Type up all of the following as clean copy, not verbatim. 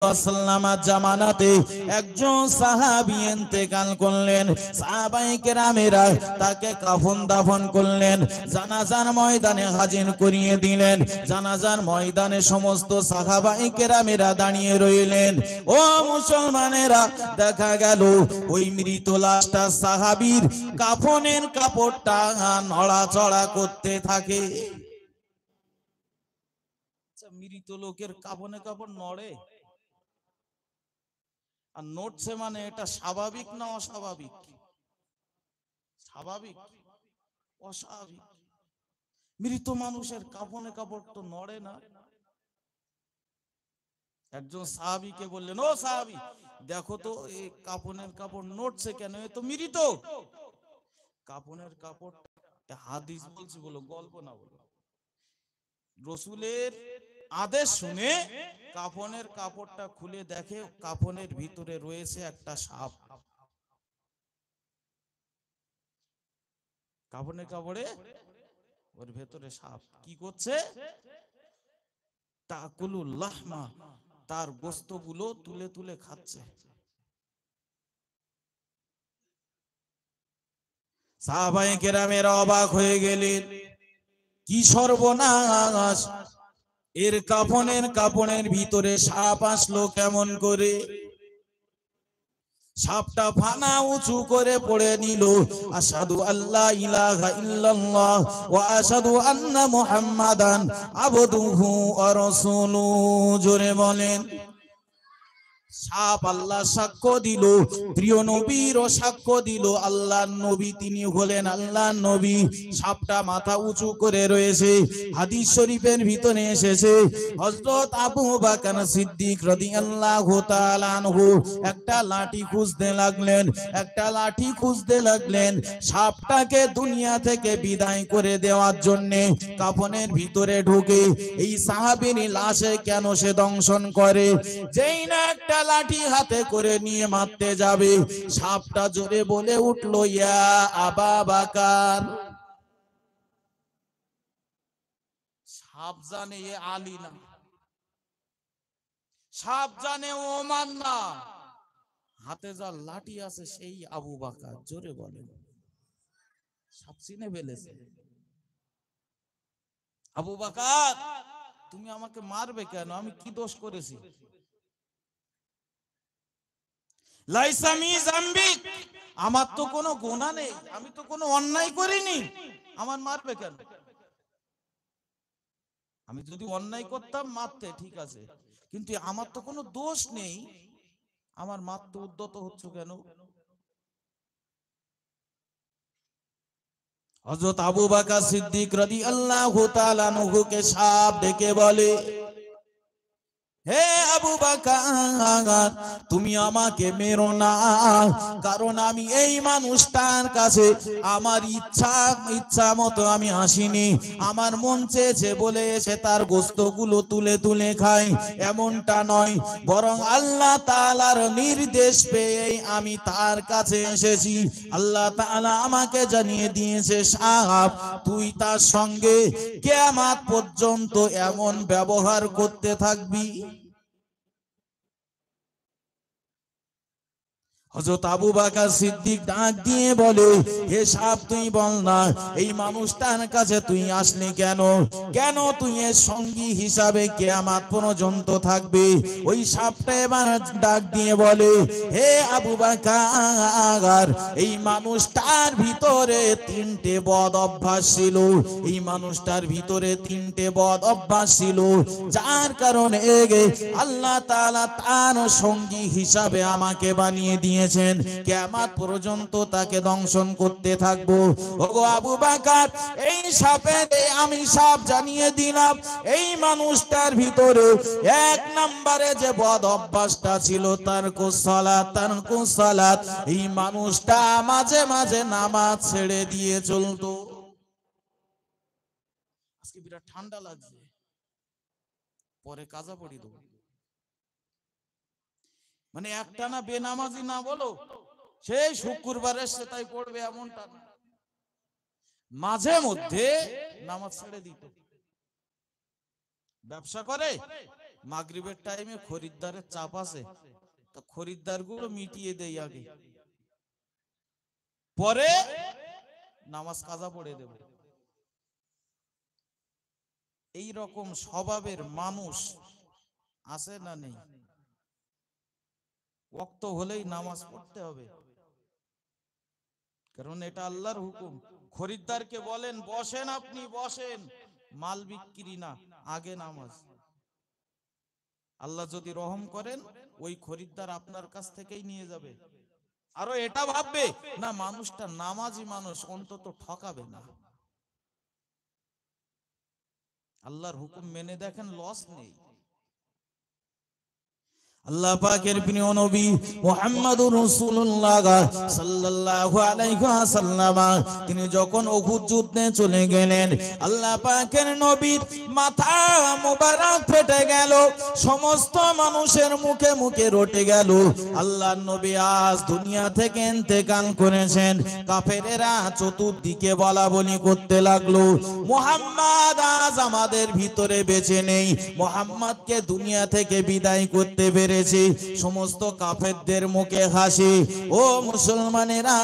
ওয়াসাল্লামের জামানাতে একজন সাহাবী ইন্তেকাল করলেন। সাহাবায়ে কেরামেরা তাকে কাফন দাফন করলেন, জানাজার ময়দানে হাজির করিয়ে দিলেন। জানাজার ময়দানে সমস্ত সাহাবায়ে কেরামেরা দাঁড়িয়ে রইলেন। ও মুসলমানেরা, দেখা গেল ওই মৃত লাশটা সাহাবীর কাফনের কাপড়টা নড়াচড়া করতে থাকে। মৃত লোকের কাফনে কাপড় নড়ে আর নড়ছে, মানে এটা স্বাভাবিক না অস্বাভাবিক? স্বাভাবিক? অস্বাভাবিক? মৃত মানুষের কাফনে কাপড় তো নড়ে না। একজন সাহাবীকে বললেন, ও সাহাবী, দেখো তো এই কাফনের কাপড় নড়ছে কেন? এ তো মৃত। কাফনের কাপড়, হাদিস বলছি বলো, গল্প না বলো। রাসূলের আদেশ শুনে কাফনের কাপড়টা খুলে দেখে কাফনের ভিতরে রয়েছে একটা সাপ। কাফনের কাপড়ে ওর ভেতরে সাপ কি করছে? তাকুলুল লাহমা, তার গোশতগুলো তুলে তুলে খাচ্ছে। সাহাবায়ে কেরামেরা অবাক হয়ে গেলেন, কি সর্বনাশ! এর কাফনের ভিতরে সাপ আসলো কেমন করে? সাপটা ফানা উঁচু করে পড়ে নিল, আশহাদু আল্লা ইলাহা ইল্লাল্লাহ ওয়া আশহাদু আন্না মুহাম্মাদান আবদুহু ওয়া রাসূলুহু। জোরে বলেন। সাপ আল্লাহ সাক্ষ্য দিল, প্রিয় নবীরও সাক্ষ্য দিল, আল্লাহর নবী তিনি হলেন আল্লাহর নবী। সাপটা মাথা উঁচু করে রয়েছে। হাদিস শরীফের ভিতরে এসেছে, হযরত আবু বকর সিদ্দিক রাদিয়াল্লাহু তাআলা আনহু একটা লাঠি খুঁজতে লাগলেন, সাপটাকে দুনিয়া থেকে বিদায় করে দেওয়ার জন্য কাফনের ভিতরে ঢুকে এই সাহাবীর লাশে কেন সে দংশন করে? যেই না একটা লাঠি হাতে করে নিয়ে মারতে যাবে, সাপটা জোরে বলে উঠলো, ইয়া আবা বকর। সাপ জানে এ আলী না, সাপ জানে ওমর না, হাতে যা লাঠি আছে সেই আবু বকর। জোরে বলে। সাপ চিনে ফেলেছে। আবু বকর, তুমি আমাকে মারবে কেন? আমি কি দোষ করেছি? লাইসামি জাম্বি, আমার তো কোনো গুনাহ নেই, আমি তো কোনো অন্যায় করিনি, আমার মারবে কেন? আমি যদি অন্যায় করতাম মারতে ঠিক আছে, কিন্তু আমার তো কোনো দোষ নেই, আমার মারতে উদ্যত হচ্ছে কেন? হযরত আবু বকর সিদ্দিক রাদিয়াল্লাহু তাআলা আনহুকে সাপ ডেকে বলে, হে আবু বকর, তুমি আমাকে মেরো না, কারণ আমি এই মানুষটার কাছে আমার ইচ্ছা মতো আমি আসিনি। আমার মন চেয়েছে বলে এসে তার গোশতগুলো তুলে তুলে খাই, এমনটা নয়, বরং আল্লাহ তাআলার নির্দেশ পেয়ে আমি তার কাছে এসেছি। আল্লাহ তাআলা আমাকে জানিয়ে দিয়েছে, সাপ তুই তার সঙ্গে কিয়ামত পর্যন্ত এমন ব্যবহার করতে থাকবি। হযরত আবু বকর সিদ্দিক ডাক দিয়ে বলে, হে সাপ, তুই বল না, এই মানুষটার কাছে তুই আসলি কেন? কেন তুই এর সঙ্গী হিসাবে কিয়ামত পর্যন্ত থাকবে? ওই সাপটা এবার ডাক দিয়ে বলে, হে আবু বকর, এই মানুষটার ভিতরে তিনটে বদ অভ্যাস ছিল, এই মানুষটার ভিতরে তিনটে বদ অভ্যাস ছিল, যার কারণে আল্লাহ তাআলা তার সঙ্গী হিসাবে আমাকে বানিয়ে দিয়ে কিয়ামত পর্যন্ত তাকে দংশন করতে থাকবো। ওগো আবু বকর, এই সাপের আমি সাপ জানিয়ে দিলাম, এই মানুষটার ভিতরে এক নম্বরে যে বদ অভ্যাসটা ছিল তারকুস সালাত, এই মানুষটা মাঝে মাঝে নামাজ ছেড়ে দিয়ে চলতো। আজকে বিরাট ঠান্ডা লাগছে, পরে কাজা পড়ি দেবো। মানে একটা না বেনামাজি না বলো, সেই শুক্রবারে সেটাই পড়বে এমনটা না, মাঝে মধ্যে নামাজ ছেড়ে দিত। ব্যবসা করে মাগরিবের টাইমে খরিদ্দারের চাপ আছে, তো খরিদ্দারগুলো মিটিয়ে দেই আগে, পরে নামাজ কাজা পড়ে দেব। এই রকম স্বভাবের মানুষ আছে না নেই? ওয়াক্ত হলেই নামাজ পড়তে হবে, কারণ এটা আল্লাহর হুকুম। খরিদ্দারকে বলেন বসেন, আপনি বসেন, মাল বিক্রি না, আগে নামাজ। আল্লাহ যদি রহম করেন ওই খরিদ্দার আপনার কাছ থেকেই নিয়ে যাবে। আরো এটা ভাববে না মানুষটা নামাজি মানুষ, অন্তত ঠকাবে না। আল্লাহর হুকুম মেনে দেখেন, লস নেই। আল্লাহ পাকের প্রিয় নবী মুহাম্মদুর রাসূলুল্লাহ সাল্লাল্লাহু আলাইহি ওয়াসাল্লাম তিনি যখন উহুদ যুদ্ধে চলে গেলেন, আল্লাহ পাকের নবীর মাথা মোবারক ফেটে গেল, সমস্ত মানুষের মুখে মুখে রটে গেল আল্লাহর নবী আজ দুনিয়া থেকে ইন্তেকাল করেছেন। কাফেরেরা চতুর্দিকে বলা বলি করতে লাগলো, মুহাম্মদ আজ আমাদের ভিতরে বেঁচে নেই, মুহাম্মদকে দুনিয়া থেকে বিদায় করতে পেরেছি। সমস্ত কাফেরদের মুখে হাসি। ও মুসলমানেরা,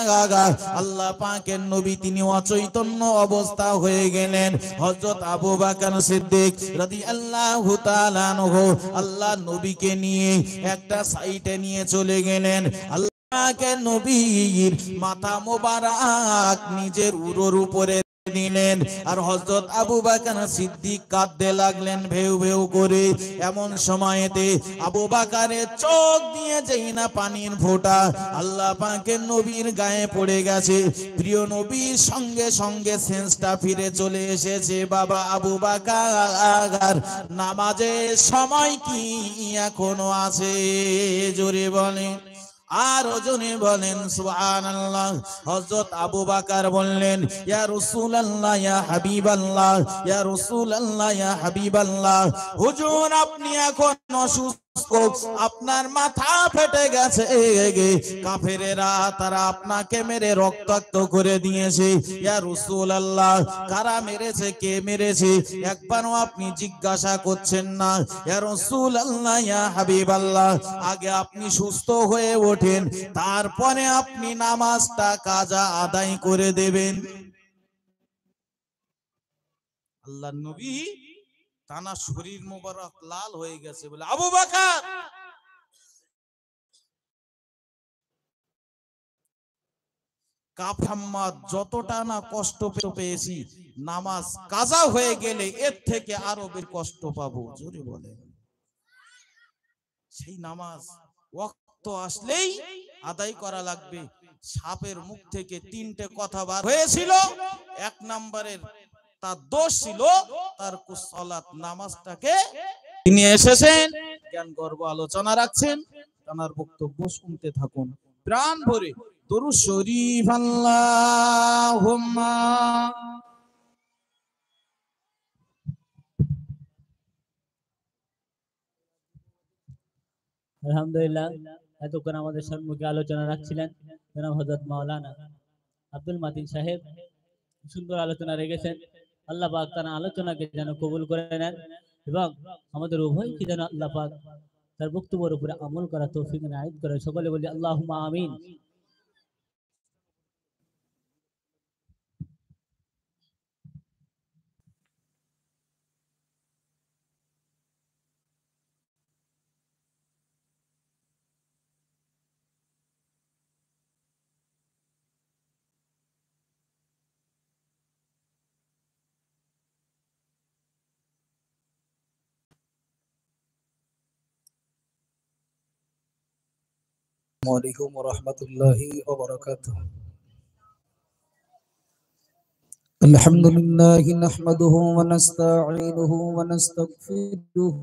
আল্লাহ পাকের নবী তিনি অচৈতন্য অবস্থা হয়ে গেলেন। হযরত আবু বকর সিদ্দিক রাদিয়াল্লাহু তাআলা আনহু আল্লাহ নবীকে নিয়ে একটা সাইডে নিয়ে চলে গেলেন। আল্লাহ পাকের নবীর মাথা মোবারক নিজের উরুর উপরে নিলেন, আর হযরত আবু বকর সিদ্দিক কাঁদতে লাগলেন ভেউ ভেউ করে। এমন সময়তে আবু বকরের চোখ দিয়ে যেই না পানির ফোঁটা আল্লাহ পাকের নবীর গায়ে পড়ে গেছে, প্রিয় নবীর সঙ্গে সঙ্গে সেন্সটা ফিরে চলে এসেছে। বাবা আবু বকর, নামাজের সময় কি এখনো আছে? জোরে বলেন, আর ওজনে বলেন সুবহানাল্লাহ। হযরত আবু বকর বললেন, ইয়া রাসূলুল্লাহ, ইয়া হাবিবাল্লাহ, ইয়া রাসূলুল্লাহ, ইয়া হাবিবাল্লাহ, হুজুর আপনি এখন অসুস্থ, আপনার মাথা ফেটে গেছে, কাফেরেরা তারা আপনাকে মেরে রক্তাক্ত করে দিয়েছে। ইয়া রাসূলুল্লাহ, কারা মেরেছে, কে মেরেছে একবারও আপনি জিজ্ঞাসা করছেন না। ইয়া রাসূলুল্লাহ, ইয়া হাবিবাল্লাহ, আগে আপনি সুস্থ হয়ে ওঠেন, তারপরে আপনি নামাজটা কাজা আদায় করে দেবেন। আল্লাহর নবী টানা শরীর মোবারক লাল হয়ে গেছে বলে, আবু বকর কাফাম্মাদ যতটা না কষ্ট পেয়েছি, নামাজ কাজা হয়ে গেলে এর থেকে আরো বেশি কষ্ট পাবো। জোরে বলে, সেই নামাজ ওয়াক্ত আসলেই আদায় করা লাগবে। সাপের মুখ থেকে তিনটে কথা বার হয়েছিল, এক নম্বরের তার দোষ ছিল তার সালাত, নামাজটাকে তিনি এসেছেন জ্ঞান গর্ব আলোচনা রাখছেন, তার বক্তব্য শুনতে থাকুন প্রাণ ভরে। দরুদ শরীফ আল্লাহুম্মা। আলহামদুলিল্লাহ, এতক্ষণ আমাদের সম্মুখে আলোচনা রাখছিলেন জনাব হযরত মাওলানা আব্দুল মাতিন সাহেব। সুন্দর আলোচনা রেখেছেন। আল্লাহ পাক তার আলোচনাকে যেন কবুল করে নেন এবং আমাদের উভয়কে যেন আল্লাহ পাক তার বক্তব্যের উপরে আমল করা তৌফিক এনায়েত করে। সকলে বলি আল্লাহুম্মা আমিন। عليكم ورحمة الله وبركاته. الحمد لله نحمده ونستعينه ونستغفره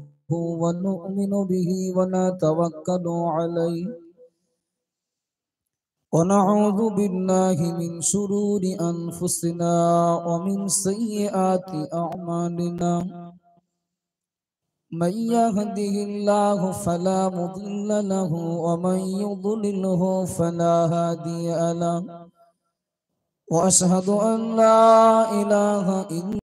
ونؤمن به ونتوكل عليه ونعوذ بالله من شرور أنفسنا ومن سيئات أعمالنا. من يهده الله فلا مضل له ومن يضلله فلا هادي له. وأشهد أن لا إله إلا